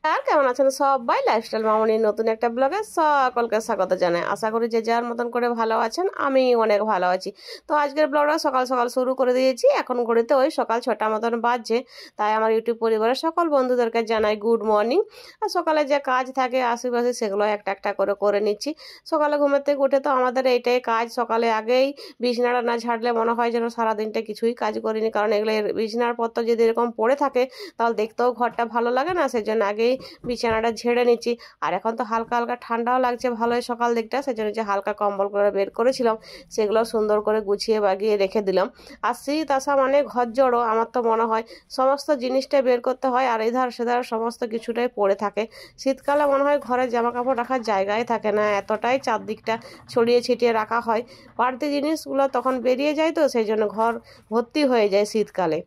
আর কেমন আছেন সবাই? লাইফস্টাইল মামনির নতুন একটা ব্লগে সকলকে স্বাগত জানাই। আশা করি যে যার মতন করে ভালো আছেন, আমি অনেক ভালো আছি। তো আজকের ব্লগটা সকাল সকাল শুরু করে দিয়েছি। এখন ঘড়িতে ওই সকাল 6টা মতন বাজছে। তাই আমার ইউটিউব পরিবারের সকল বন্ধুদেরকে জানাই গুড মর্নিং। আর সকালে যে কাজ থাকে আশেপাশে সেগুলো একটা একটা করে করে নিচ্ছি। সকালে ঘুমের থেকে উঠে তো আমাদের এইটাই কাজ। সকালে আগেই বিছানাটা না ঝাড়লে মনে হয় যেন সারাদিনটা কিছুই কাজ করিনি, কারণ এগুলো বিছানার পত্র যদি এরকম পড়ে থাকে তাহলে দেখতেও ঘরটা ভালো লাগে না। সেই জন্য আগেই বিছানাটা ঝেড়ে নিচ্ছি। আর এখন তো হালকা হালকা ঠান্ডাও লাগছে ভালোই সকাল দিকটা, সেই জন্য যে হালকা কম্বল করে বের করেছিলাম সেগুলো সুন্দর করে গুছিয়ে বাগিয়ে রেখে দিলাম। আর শীত আসা মানে ঘর জড়ো, আমার তো মনে হয় সমস্ত জিনিসটা বের করতে হয়, আর এধার সেধার সমস্ত কিছুটাই পড়ে থাকে। শীতকালে মনে হয় ঘরে জামা কাপড় রাখার জায়গায় থাকে না, এতটাই চারদিকটা ছড়িয়ে ছিটিয়ে রাখা হয়। বাড়তি জিনিসগুলো তখন বেরিয়ে যায়, তো সেই জন্য ঘর ভর্তি হয়ে যায় শীতকালে।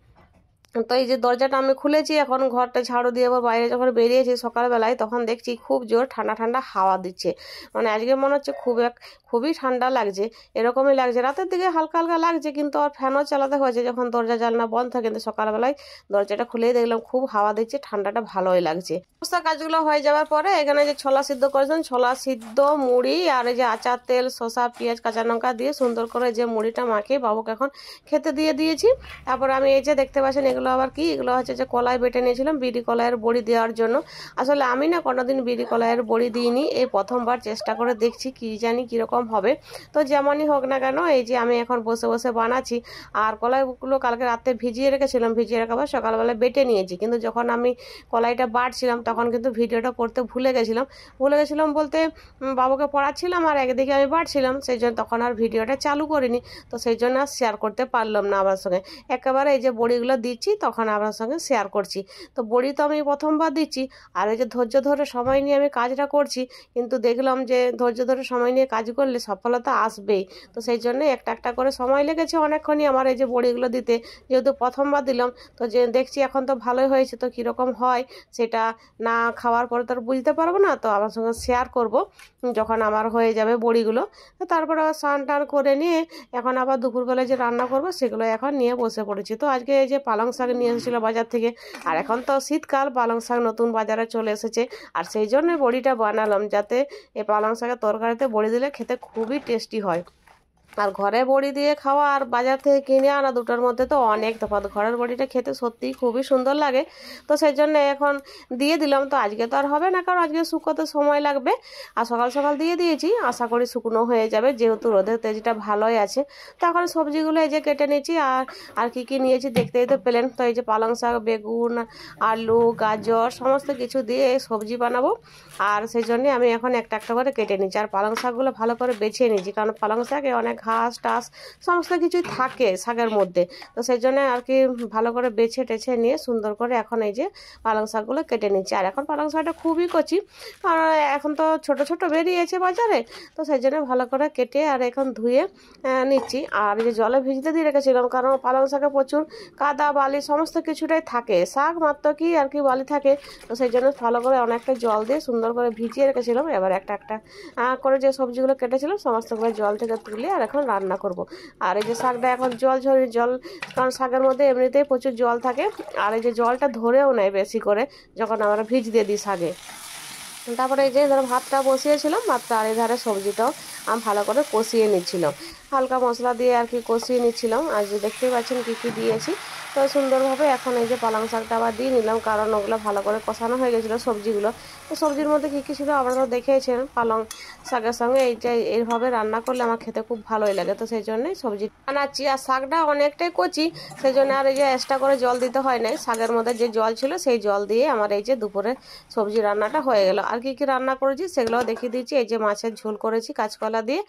তো এই যে দরজাটা আমি খুলেছি, এখন ঘরটা ঝাড়ু দিয়ে আবার বাইরে যখন বেরিয়েছি সকালবেলায়, তখন দেখছি খুব জোর ঠান্ডা ঠান্ডা হাওয়া দিচ্ছে। মানে আজকে মনে হচ্ছে খুবই ঠান্ডা লাগছে, এরকমই লাগছে। রাতের দিকে হালকা হালকা লাগছে, কিন্তু আর ফ্যানও চালাতে হয়েছে যখন দরজা জানলা বন্ধ থাকে। কিন্তু সকালবেলায় দরজাটা খুলেই দেখলাম খুব হাওয়া দিচ্ছে, ঠান্ডাটা ভালোই লাগছে। সমস্ত কাজগুলো হয়ে যাওয়ার পরে এখানে যে ছোলা সিদ্ধ করেছেন, ছোলা সিদ্ধ, মুড়ি আর এই যে আচার, তেল, শসা, পেঁয়াজ, কাঁচা লঙ্কা দিয়ে সুন্দর করে যে মুড়িটা মাখিয়ে বাবুকে এখন খেতে দিয়ে দিয়েছি। তারপর আমি এই যে দেখতে পাচ্ছেন এগুলো আবার কি, এগুলো হচ্ছে যে কলাই বেটে নিয়েছিলাম বিড়ি কলাইয়ের বড়ি দেওয়ার জন্য। আসলে আমি না কোনোদিন বিড়ি কলাইয়ের বড়ি দিইনি, এই প্রথমবার চেষ্টা করে দেখছি, কি জানি কীরকম হবে। তো যেমনই হোক না কেন, এই যে আমি এখন বসে বসে বানাচ্ছি। আর কলাইগুলো কালকে রাতে ভিজিয়ে রেখেছিলাম, ভিজিয়ে রাখার পর সকালবেলা বেটে নিয়েছি। কিন্তু যখন আমি কলাইটা বাটছিলাম তখন কিন্তু ভিডিওটা করতে ভুলে গেছিলাম বলতে বাবুকে পড়াচ্ছিলাম আর একদিকে আমি বাটছিলাম, সেই জন্য তখন আর ভিডিওটা চালু করিনি। তো সেই জন্য আর শেয়ার করতে পারলাম না আমার সঙ্গে। একেবারে এই যে বড়িগুলো দিচ্ছি তখন আপনার সঙ্গে শেয়ার করছি। তো বড়ি তো আমি প্রথমবার দিচ্ছি, আর এই যে ধৈর্য ধরে সময় নিয়ে আমি কাজটা করছি, কিন্তু দেখলাম যে ধৈর্য ধরে সময় নিয়ে কাজ করলে সফলতা আসবেই। তো সেই জন্য একটা একটা করে সময় লেগেছে অনেকক্ষণই আমার এই যে বড়িগুলো দিতে, যেহেতু প্রথমবার দিলাম। তো যে দেখছি এখন তো ভালোই হয়েছে, তো কীরকম হয় সেটা না খাওয়ার পরে তো আর বুঝতে পারবো না, তো আমার সঙ্গে শেয়ার করব যখন আমার হয়ে যাবে বড়িগুলো। তো তারপর আবার স্নান টান করে নিয়ে এখন আবার দুপুরবেলায় যে রান্না করব সেগুলো এখন নিয়ে বসে পড়েছি। তো আজকে এই যে পালং শাক নিয়ে এসেছিলো বাজার থেকে, আর এখন তো শীতকাল, পালং শাক নতুন বাজারে চলে এসেছে। আর সেই জন্যই বড়িটা বানালাম, যাতে এই পালং শাকের তরকারিতে বড়ি দিলে খেতে খুবই টেস্টি হয়। আর ঘরে বড়ি দিয়ে খাওয়া আর বাজার থেকে কিনে আনা দুটোর মধ্যে তো অনেক তফাৎ। ঘরের বড়িটা খেতে সত্যিই খুবই সুন্দর লাগে। তো সেই জন্য এখন দিয়ে দিলাম। তো আজকে তো আর হবে না, কারণ আজকে শুকোতে সময় লাগবে। আর সকাল সকাল দিয়ে দিয়েছি, আশা করি শুকনো হয়ে যাবে, যেহেতু রোদের তেজটা ভালোই আছে। তো এখন সবজিগুলো এই যে কেটে নিয়েছি। আর কি কি নিয়েছি দেখতেই তো পেলেন। তো এই যে পালং শাক, বেগুন, আলু, গাজর সমস্ত কিছু দিয়ে সবজি বানাবো। আর সেই জন্যে আমি এখন একটা একটা করে কেটে নিচ্ছি। আর পালং শাকগুলো ভালো করে বেছে নিয়েছি, কারণ পালং শাকে অনেক ঘাস টাস সমস্ত কিছুই থাকে শাকের মধ্যে। তো সেই জন্য আর কি ভালো করে বেছে টেছে নিয়ে সুন্দর করে এখন এই যে পালং শাকগুলো কেটে নিচ্ছি। আর এখন পালং শাকটা খুবই কচি, কারণ এখন তো ছোট ছোট বেরিয়েছে বাজারে। তো সেই জন্য ভালো করে কেটে আর এখন ধুয়ে নিচ্ছি। আর এই যে জলে ভিজতে দিয়ে রেখেছিলাম, কারণ পালং শাকে প্রচুর কাদা বালি সমস্ত কিছুটাই থাকে, শাক মাত্র কি আর কি বালি থাকে। তো সেই জন্য ভালো করে অনেকটা জল দিয়ে সুন্দর করে ভিজিয়ে রেখেছিলাম। এবার একটা একটা করে যে সবজিগুলো কেটেছিলাম সমস্তগুলো জল থেকে তুলে আর এখন রান্না করব। আর এই যে শাকটা এখন জল, কারণ শাকের মধ্যে এমনিতেই প্রচুর জল থাকে। আর এই যে জলটা ধরেও নেয় বেশি করে যখন আমরা ভিজ দিয়ে দিই শাকে। তারপরে এই যে ধরো ভাতটা বসিয়েছিলাম, ভাতটা আর এই ধারে সবজিটাও আমি ভালো করে কষিয়ে নিচ্ছিলাম, হালকা মশলা দিয়ে আর কি কষিয়ে নিচ্ছিলাম। আর যে দেখতেই পাচ্ছেন কী কী দিয়েছি। তো সুন্দরভাবে এখন এই যে পালং শাকটা আবার দিয়ে নিলাম, কারণ ওগুলো ভালো করে কষানো হয়ে গেছিলো সবজিগুলো। তো সবজির মধ্যে কী কী ছিল আপনারা দেখেছেন। পালং শাকের সঙ্গে এইটা এইভাবে রান্না করলে আমার খেতে খুব ভালোই লাগে, তো সেই জন্যই সবজি বানাচ্ছি। আর শাকটা অনেকটাই কচি, সেই জন্য আর এই যে এক্সট্রা করে জল দিতে হয় না। শাকের মধ্যে যে জল ছিল সেই জল দিয়ে আমার এই যে দুপুরে সবজি রান্নাটা হয়ে গেল। আর কি কি রান্না করেছি সেগুলোও দেখিয়ে দিচ্ছি। এই যে মাছের ঝোল করেছি কাঁচকলা দিয়ে,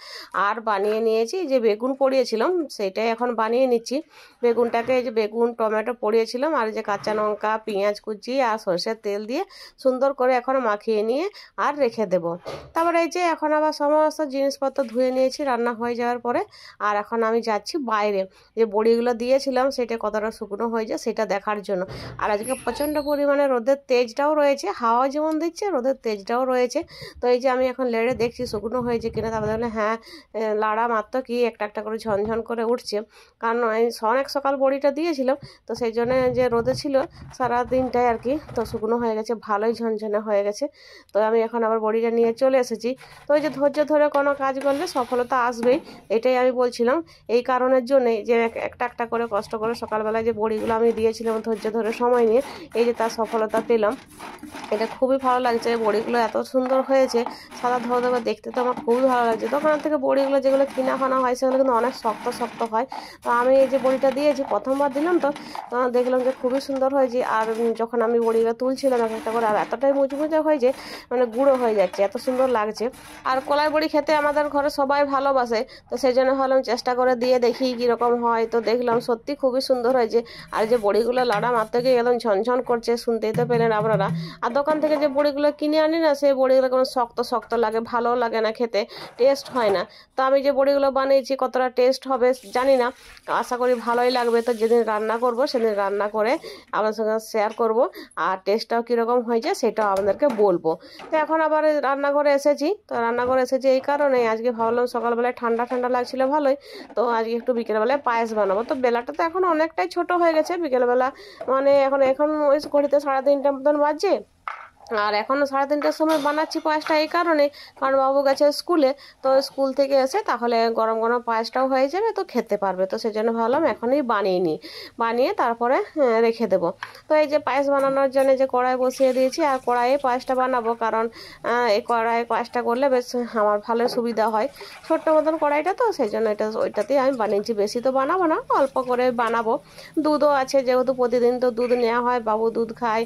আর বানিয়ে নিয়েছি যে বেগুন পড়িয়েছিলাম সেটাই এখন বানিয়ে নিচ্ছি। বেগুনটাকে এই যে বেগুন টমেটো পড়িয়েছিলাম আর যে কাঁচা লঙ্কা পেঁয়াজ কুচি আর সরষের তেল দিয়ে সুন্দর করে এখন মাখিয়ে নিয়ে আর রেখে দেব। তারপরে এই যে এখন আবার সমস্ত জিনিসপত্র ধুয়ে নিয়েছি রান্না হয়ে যাওয়ার পরে। আর এখন আমি যাচ্ছি বাইরে, যে বড়িগুলো দিয়েছিলাম সেটা কতটা শুকনো হয়েছে সেটা দেখার জন্য। আর আজকে প্রচণ্ড পরিমাণে রোদের তেজটাও রয়েছে, হাওয়া যেমন দিচ্ছে রোদের তেজটাও রয়েছে। তো এই যে আমি এখন লেড়ে দেখছি শুকনো হয়েছে কিনা। তারপরে দেখলে হ্যাঁ, লাড়া মাত্র কি একটা একটা করে ঝনঝন করে উঠছে, কারণ অনেক সকাল বড়িটা দিয়েছিলাম তো সেই জন্য যে রোদে ছিল সারা দিনটাই আর কি, তো শুকনো হয়ে গেছে, ভালোই ঝনঝনে হয়ে গেছে। তো আমি এখন আবার বড়িটা নিয়ে চলে এসেছি। তো ওই যে ধৈর্য ধরে কোনো কাজ করলে সফলতা আসবেই, এটাই আমি বলছিলাম। এই কারণের জন্যই যে একটা একটা করে কষ্ট করে সকালবেলায় যে বড়িগুলো আমি দিয়েছিলাম ধৈর্য ধরে সময় নিয়ে, এই যে তার সফলতা পেলাম। এটা খুবই ভালো লাগছে, বড়িগুলো এত সুন্দর হয়েছে, সাদা ধবধবে দেখতে তো আমার খুবই ভালো লাগছে। দোকান থেকে বড়িগুলো যেগুলো কিনা ফানা হয় সেগুলো কিন্তু অনেক শক্ত শক্ত হয়। তো আমি এই যে বড়িটা দিয়েছি প্রথমবার দিলাম, তো দেখলাম যে খুবই সুন্দর হয়েছে। আর যখন আমি বড়িগুলো তুলছিলাম এক একটা করে, আর এতটাই মুচমুচে হয়েছে মানে গুঁড়ো হয়ে যাচ্ছে, এত সুন্দর লাগছে। আর কলাই বড়ি খেতে আমাদের ঘরে সবাই ভালোবাসে, তো সেই জন্য ভাবলাম চেষ্টা করে দিয়ে দেখি কীরকম হয়। তো দেখলাম সত্যি খুবই সুন্দর হয়েছে। আর যে বড়িগুলো লাড়া মারতে গিয়ে একদম ঝনঝন করছে, শুনতেই তো পেলেন আপনারা। আর দোকান থেকে যে বড়িগুলো কিনে আনি না, সেই বড়িগুলো কোনো শক্ত শক্ত লাগে, ভালো লাগে না খেতে, টেস্ট হয় না। তো আমি যে বড়িগুলো বানিয়েছি কতটা টেস্ট হবে জানি না, আশা করি ভালোই লাগবে। তো যেদিন রান্না করব সেদিন রান্না করে আপনার সঙ্গে শেয়ার করব, আর টেস্টটাও কীরকম হয়েছে সেটাও আপনাদেরকে বলবো। তো এখন আবার রান্নাঘরে এসেছি, তো রান্নাঘরে এসেছি এই কারণে আজকে ভাবলাম সকালবেলায় ঠান্ডা ঠান্ডা লাগছিল ভালোই, তো আজকে একটু বিকেলবেলায় পায়েস বানাবো। তো বেলাটা তো এখন অনেকটাই ছোট হয়ে গেছে, বিকেলবেলা মানে এখন ওই ঘড়িতে 3:30 মতন বাজছে। আর এখনও 3:30টার সময় বানাচ্ছি পায়েসটা এই কারণে, কারণ বাবু গেছে স্কুলে, তো স্কুল থেকে এসে তাহলে গরম গরম পায়েসটাও হয়ে যাবে, তো খেতে পারবে। তো সেই জন্য ভাবলাম এখনই বানিয়ে নিই, বানিয়ে তারপরে রেখে দেবো। তো এই যে পায়েস বানানোর জন্য যে কড়াই বসিয়ে দিয়েছি, আর কড়াইয়ে পায়েসটা বানাবো, কারণ এই কড়াইয়ে পায়েসটা করলে বেশ আমার ভালো সুবিধা হয়। ছোট্ট মতন কড়াইটা তো সেই জন্য ওইটাতেই আমি বানিয়েছি, বেশি তো বানাবো না, অল্প করে বানাবো। দুধও আছে যেহেতু, প্রতিদিন তো দুধ নেওয়া হয়, বাবু দুধ খায়,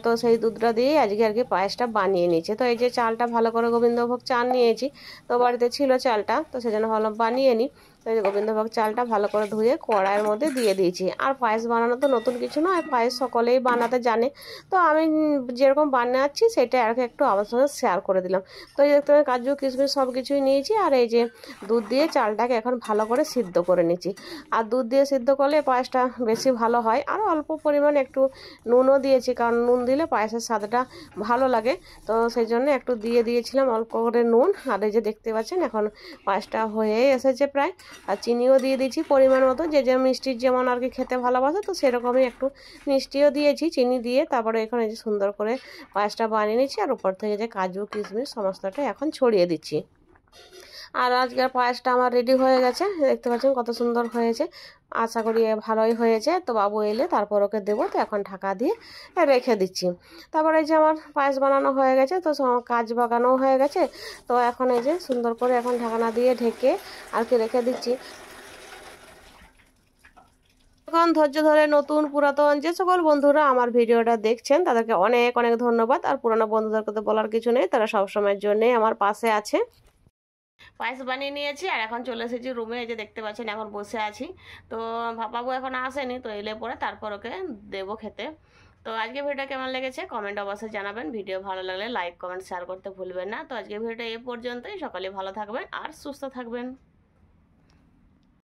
তো সেই দুধটা দিয়েই আজকে আর কি পায়েসটা বানিয়ে নিয়েছি। তো এই যে চালটা ভালো করে গোবিন্দভোগ চাল নিয়েছি, তো বাড়িতে ছিল চালটা, তো সেজন্য ভাবলাম বানিয়ে নিই। তো এই যে গোবিন্দভোগ চালটা ভালো করে ধুয়ে কড়াইয়ের মধ্যে দিয়ে দিয়েছি। আর পায়েস বানানো তো নতুন কিছু নয়, পায়েস সকলেই বানাতে জানে। তো আমি যেরকম বানাচ্ছি সেটা আর একটু আমার সঙ্গে শেয়ার করে দিলাম। তো এই দেখতে কাজু কিশমিশ সব কিছুই নিয়েছি, আর এই যে দুধ দিয়ে চালটাকে এখন ভালো করে সিদ্ধ করে নিচ্ছি। আর দুধ দিয়ে সিদ্ধ করলে পায়েসটা বেশি ভালো হয়। আর অল্প পরিমাণে একটু নুনও দিয়েছি, কারণ নুন দিলে পায়েসের স্বাদটা ভালো লাগে, তো সেই জন্য একটু দিয়ে দিয়েছিলাম অল্প করে নুন। আর এই যে দেখতে পাচ্ছেন এখন পায়েসটা হয়েই এসেছে প্রায়। আর চিনিও দিয়ে দিয়েছি পরিমাণ মতো, যে যে মিষ্টির যেমন আর কি খেতে ভালোবাসে, তো সেরকমই একটু মিষ্টিও দিয়েছি চিনি দিয়ে। তারপরে এখানে যে সুন্দর করে পায়েসটা বানিয়ে নিচ্ছি, আর উপর থেকে যে কাজু কিশমিশ সমস্তটা এখন ছড়িয়ে দিচ্ছি। আর আজকের পায়েসটা আমার রেডি হয়ে গেছে, দেখতে পাচ্ছেন কত সুন্দর হয়েছে, আশা করি ভালোই হয়েছে। তো বাবু এলে তারপর ওকে দেবো, তো এখন ঢাকা দিয়ে রেখে দিচ্ছি। তারপরে এই যে আমার পায়েস বানানো হয়ে গেছে, তো কাজ বাগানো হয়ে গেছে। তো এখন এই যে সুন্দর করে এখন ঢাকনা দিয়ে ঢেকে আর কি রেখে দিচ্ছি। এখন ধৈর্য ধরে নতুন পুরাতন যে সকল বন্ধুরা আমার ভিডিওটা দেখছেন তাদেরকে অনেক অনেক ধন্যবাদ। আর পুরনো বন্ধুদেরকে তো বলার কিছু নেই, তারা সবসময়ের জন্যে আমার পাশে আছে। পায়েস বানিয়ে নিয়েছি আর এখন চলে এসেছি রুমে, এই যে দেখতে পাচ্ছেন এখন বসে আছি। তো বাবু এখন আসেনি, তো এলে পরে তারপর ওকে দেবো খেতে। তো আজকে ভিডিওটা কেমন লেগেছে কমেন্ট অবশ্যই জানাবেন। ভিডিও ভালো লাগলে লাইক কমেন্ট শেয়ার করতে ভুলবেন না। তো আজকে ভিডিওটা এ পর্যন্তই, সকালে ভালো থাকবেন আর সুস্থ থাকবেন।